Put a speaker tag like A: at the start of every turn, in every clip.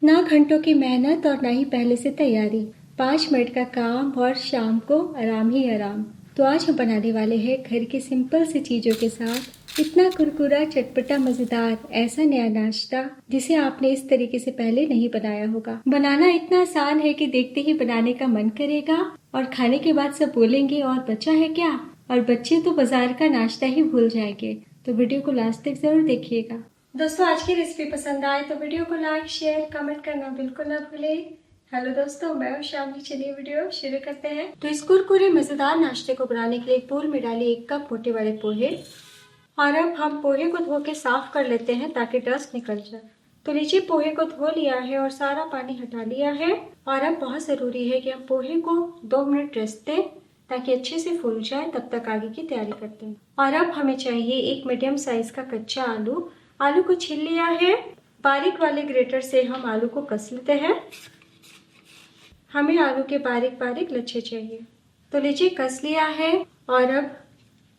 A: ना घंटों की मेहनत और ना ही पहले से तैयारी, 5 मिनट का काम और शाम को आराम ही आराम। तो आज हम बनाने वाले हैं घर की सिंपल सी चीजों के साथ इतना कुरकुरा चटपटा मजेदार ऐसा नया नाश्ता जिसे आपने इस तरीके से पहले नहीं बनाया होगा। बनाना इतना आसान है कि देखते ही बनाने का मन करेगा और खाने के बाद सब बोलेंगे और बचा है क्या, और बच्चे तो बाजार का नाश्ता ही भूल जाएंगे। तो वीडियो को लास्ट तक जरूर देखिएगा। दोस्तों, आज की रेसिपी पसंद आए तो वीडियो को लाइक शेयर कमेंट करना बिल्कुल ना भूलें। हेलो दोस्तों, मैं हूं शामली। चलिए वीडियो शुरू करते हैं। तो इस कुरकुरे मजेदार नाश्ते को बनाने के लिए एक बोल में डालिए 1 कप मोटे वाले पोहे। और अब हम पोहे को धो के साफ कर लेते हैं ताकि डस्ट निकल जाए। तो लीजिए, पोहे को धो लिया है और सारा पानी हटा लिया है। और अब बहुत जरूरी है कि हम पोहे को 2 मिनट रेस्ट दें ताकि अच्छे से फूल जाए। तब तक आगे की तैयारी करते हैं। और अब हमें चाहिए एक मीडियम साइज का कच्चा आलू। आलू को छील लिया है। बारीक वाले ग्रेटर से हम आलू को कस लेते हैं। हमें आलू के बारीक बारीक लच्छे चाहिए। तो लीजिए, कस लिया है। और अब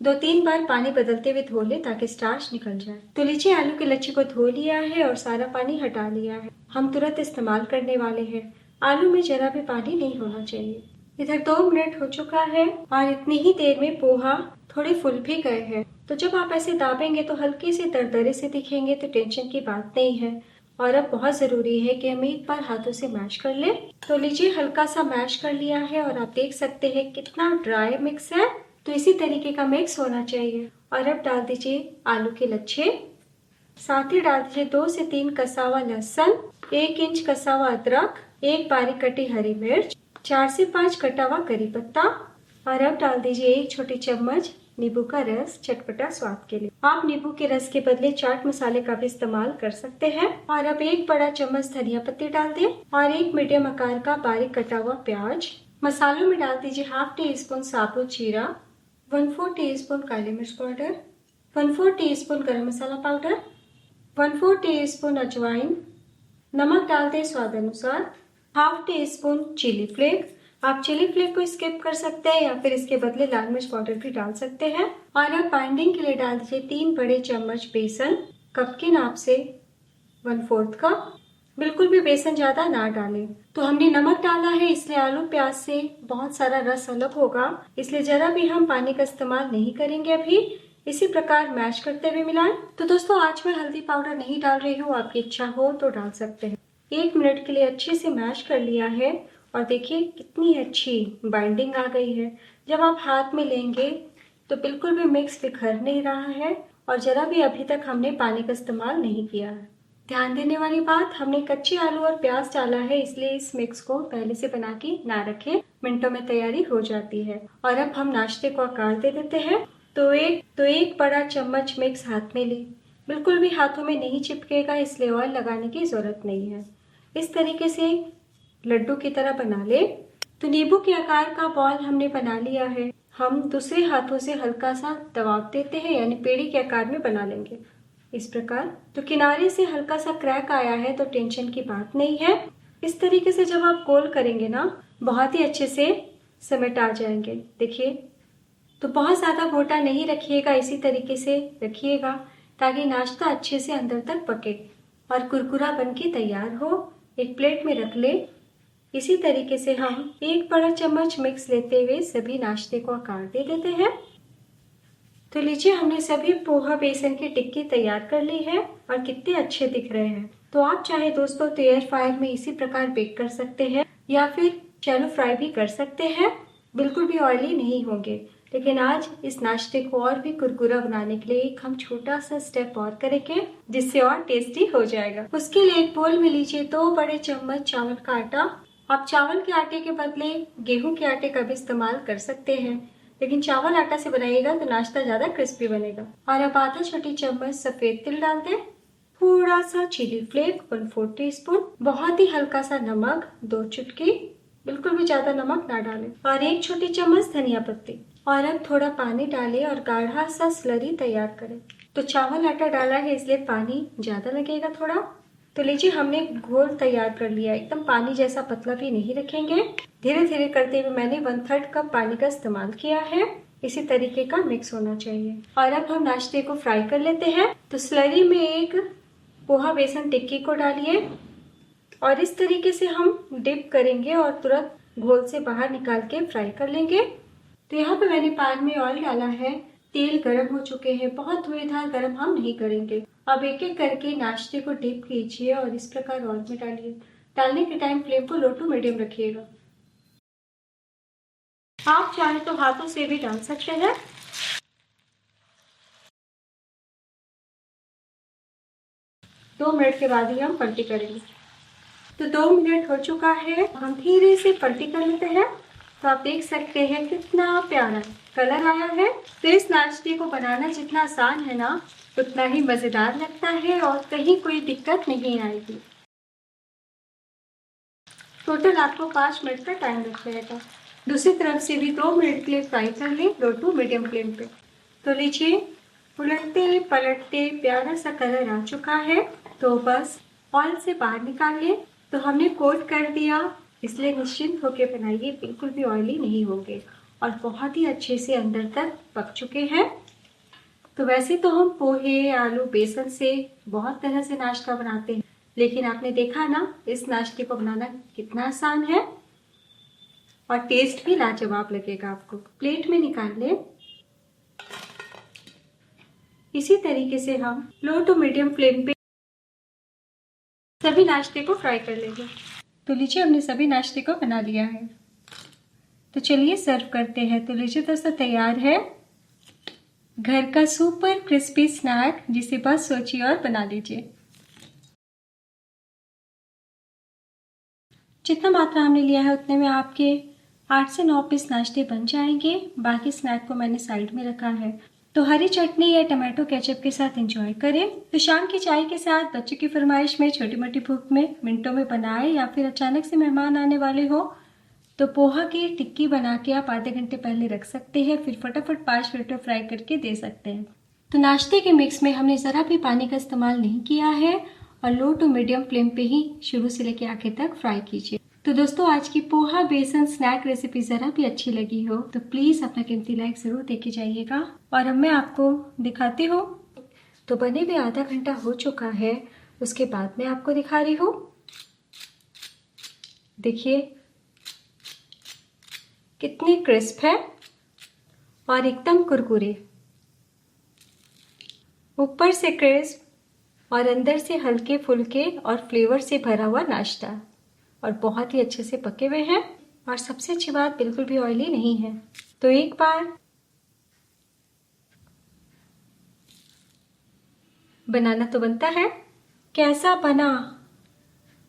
A: 2-3 बार पानी बदलते हुए धो ले ताकि स्टार्च निकल जाए। तो लीजिए, आलू के लच्छे को धो लिया है और सारा पानी हटा लिया है। हम तुरंत इस्तेमाल करने वाले हैं। आलू में जरा भी पानी नहीं होना चाहिए। इधर 2 मिनट हो चुका है और इतनी ही देर में पोहा थोड़े फूल भी गए हैं। तो जब आप ऐसे दाबेंगे तो हल्के से दरदरे से दिखेंगे, तो टेंशन की बात नहीं है। और अब बहुत जरूरी है कि हम एक बार हाथों से मैश कर ले। तो लीजिए, हल्का सा मैश कर लिया है और आप देख सकते हैं कितना ड्राई मिक्स है। तो इसी तरीके का मिक्स होना चाहिए। और अब डाल दीजिए आलू के लच्छे। साथ ही डाल दीजिए 2 से 3 कसा हुआ लहसुन, 1 इंच कसा हुआ अदरक, 1 बारीक कटी हरी मिर्च, 4 से 5 कटा हुआ करी पत्ता। और अब डाल दीजिए 1 छोटी चम्मच नींबू का रस, चटपटा स्वाद के लिए। आप नींबू के रस के बदले चाट मसाले का भी इस्तेमाल कर सकते हैं। और अब 1 बड़ा चम्मच धनिया पत्ती डाल दें और 1 मीडियम आकार का बारीक कटा हुआ प्याज। मसालों में डाल दीजिए 1/2 टीस्पून साबुत जीरा, 1/4 टीस्पून काली मिर्च पाउडर, 1/4 टीस्पून गरम मसाला पाउडर, 1/4 टीस्पून अजवाइन, नमक डाल दें स्वाद अनुसार, 1/2 टीस्पून चिली फ्लेक्स। आप चिली फ्लेक्स को स्किप कर सकते हैं या फिर इसके बदले लाल मिर्च पाउडर भी डाल सकते हैं। और अब बाइंडिंग के लिए डाल दीजिए 3 बड़े चम्मच बेसन, कप के नाप से 1/4 कप। बिल्कुल भी बेसन ज्यादा ना डालें। तो हमने नमक डाला है, इसलिए आलू प्याज से बहुत सारा रस अलग होगा, इसलिए जरा भी हम पानी का इस्तेमाल नहीं करेंगे अभी। इसी प्रकार मैश करते हुए मिलाएं। तो दोस्तों, आज मैं हल्दी पाउडर नहीं डाल रही हूँ, आपकी इच्छा हो तो डाल सकते हैं। 1 मिनट के लिए अच्छे से मैश कर लिया है और देखिए कितनी अच्छी बाइंडिंग आ गई है। जब आप हाथ में लेंगे तो बिल्कुल भी मिक्स बिखर नहीं रहा है और जरा भी अभी तक हमने पानी का इस्तेमाल नहीं किया है। ध्यान देने वाली बात, हमने कच्चे आलू और प्याज डाला है, इसलिए इस मिक्स को पहले से बना के ना रखें, मिनटों में तैयारी हो जाती है। और अब हम नाश्ते को आकार दे देते हैं। तो एक बड़ा चम्मच मिक्स हाथ में ले। बिल्कुल भी हाथों में नहीं चिपकेगा, इसलिए ऑयल लगाने की जरूरत नहीं है। इस तरीके से लड्डू की तरह बना ले। तो नींबू के आकार का बॉल हमने बना लिया है। हम दूसरे हाथों से हल्का सा दबाव देते हैं, यानी पेड़ी के आकार में बना लेंगे इस प्रकार। तो किनारे से हल्का सा क्रैक आया है तो टेंशन की बात नहीं है। इस तरीके से जब आप गोल करेंगे ना, बहुत ही अच्छे से समेट आ जाएंगे। देखिए, तो बहुत ज्यादा मोटा नहीं रखिएगा, इसी तरीके से रखिएगा ताकि नाश्ता अच्छे से अंदर तक पके और कुरकुरा बन के तैयार हो। एक प्लेट में रख ले। इसी तरीके से हम 1 बड़ा चम्मच मिक्स लेते हुए सभी नाश्ते को आकार दे देते हैं। तो लीजिए, हमने सभी पोहा बेसन की टिक्की तैयार कर ली है और कितने अच्छे दिख रहे हैं। तो आप चाहे दोस्तों तो एयर फ्रायर में इसी प्रकार बेक कर सकते हैं या फिर शैलो फ्राई भी कर सकते हैं, बिल्कुल भी ऑयली नहीं होंगे। लेकिन आज इस नाश्ते को और भी कुरकुरा बनाने के लिए एक हम छोटा सा स्टेप और करेंगे जिससे और टेस्टी हो जाएगा। उसके लिए एक बोल में लीजिए 2 बड़े चम्मच चावल का आटा। आप चावल के आटे के बदले गेहूं के आटे का भी इस्तेमाल कर सकते हैं, लेकिन चावल आटा से बनाइएगा तो नाश्ता ज्यादा क्रिस्पी बनेगा। और अब आधा छोटी चम्मच सफेद तिल डाल दें, थोड़ा सा चिली फ्लेक 1/4 टीस्पून, बहुत ही हल्का सा नमक 2 चुटकी, बिल्कुल भी ज्यादा नमक ना डालें, और 1 छोटी चम्मच धनिया पत्ती। और अब थोड़ा पानी डालें और गाढ़ा सा स्लरी तैयार करें। तो चावल आटा डाला है इसलिए पानी ज्यादा लगेगा थोड़ा। तो लीजिए, हमने घोल तैयार कर लिया। एकदम पानी जैसा पतला भी नहीं रखेंगे, धीरे धीरे करते हुए मैंने 1/3 कप पानी का इस्तेमाल किया है। इसी तरीके का मिक्स होना चाहिए। और अब हम नाश्ते को फ्राई कर लेते हैं। तो स्लरी में एक पोहा बेसन टिक्की को डालिए और इस तरीके से हम डिप करेंगे और तुरंत घोल से बाहर निकाल के फ्राई कर लेंगे। तो यहाँ पे मैंने पैन में ऑयल डाला है, तेल गर्म हो चुके हैं, बहुत धुएंधार गर्म हम नहीं करेंगे। अब एक एक करके नाश्ते को डिप कीजिए और इस प्रकार ऑयल में डालिए। डालने के टाइम फ्लेम को लो टू मीडियम रखिएगा। आप चाहे तो हाथों से भी डाल सकते हैं। दो मिनट के बाद ही हम पलटी करेंगे। तो 2 मिनट हो चुका है, हम धीरे से पलटी कर लेते हैं। तो आप देख सकते हैं कितना प्यारा कलर आया है। तो इस नाश्ते को बनाना जितना आसान है ना, उतना ही मजेदार लगता है और कहीं कोई दिक्कत नहीं आएगी। टोटल आपको 5 मिनट का टाइम लग जाएगा। दूसरी तरफ से भी 2 मिनट के लिए फ्राई कर लें, लो टू मीडियम फ्लेम पे। तो लीजिए, उलटते पलटते प्यारा सा कलर आ चुका है। तो बस ऑयल से बाहर निकाल लें। तो हमने कोट कर दिया, इसलिए निश्चिंत होकर बनाइए, बिल्कुल भी ऑयली नहीं होंगे और बहुत ही अच्छे से अंदर तक पक चुके हैं। तो वैसे तो हम पोहे, आलू, बेसन से बहुत तरह से नाश्ता बनाते हैं, लेकिन आपने देखा ना इस नाश्ते को बनाना कितना आसान है और टेस्ट भी लाजवाब लगेगा आपको। प्लेट में निकाल लें। इसी तरीके से हम लो टू मीडियम फ्लेम पे सभी नाश्ते को फ्राई कर लेंगे। तो लीजिए, हमने सभी नाश्ते को बना लिया है। तो चलिए सर्व करते हैं। तो लीजिए दोस्तों, तैयार है घर का सुपर क्रिस्पी स्नैक, जिसे बस सोचिए और बना लीजिए। जितना मात्रा हमने लिया है उतने में आपके 8 से 9 पीस नाश्ते बन जाएंगे। बाकी स्नैक को मैंने साइड में रखा है। तो हरी चटनी या टमाटो केचप के साथ एंजॉय करें। तो शाम की चाय के साथ, बच्चों की फरमाइश में, छोटी मोटी भूख में मिनटों में बनाए, या फिर अचानक से मेहमान आने वाले हो तो पोहा की टिक्की बना के आप आधे घंटे पहले रख सकते हैं, फिर फटाफट 5 मिनट में फ्राई करके दे सकते हैं। तो नाश्ते के मिक्स में हमने ज़रा भी पानी का इस्तेमाल नहीं किया है और लो टू मीडियम फ्लेम पे ही शुरू से लेकर आखिर तक फ्राई कीजिए। तो दोस्तों, आज की पोहा बेसन स्नैक रेसिपी ज़रा भी अच्छी लगी हो तो प्लीज़ अपना कीमती लाइक ज़रूर देके जाइएगा। और अब मैं आपको दिखाती हूँ। तो बने भी आधा घंटा हो चुका है, उसके बाद मैं आपको दिखा रही हूँ। देखिए कितनी क्रिस्प है और एकदम कुरकुरे, ऊपर से क्रिस्प और अंदर से हल्के फुल्के और फ्लेवर से भरा हुआ नाश्ता, और बहुत ही अच्छे से पके हुए हैं। और सबसे अच्छी बात, बिल्कुल भी ऑयली नहीं है। तो एक बार बनाना तो बनता है। कैसा बना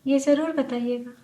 A: ये ज़रूर बताइएगा।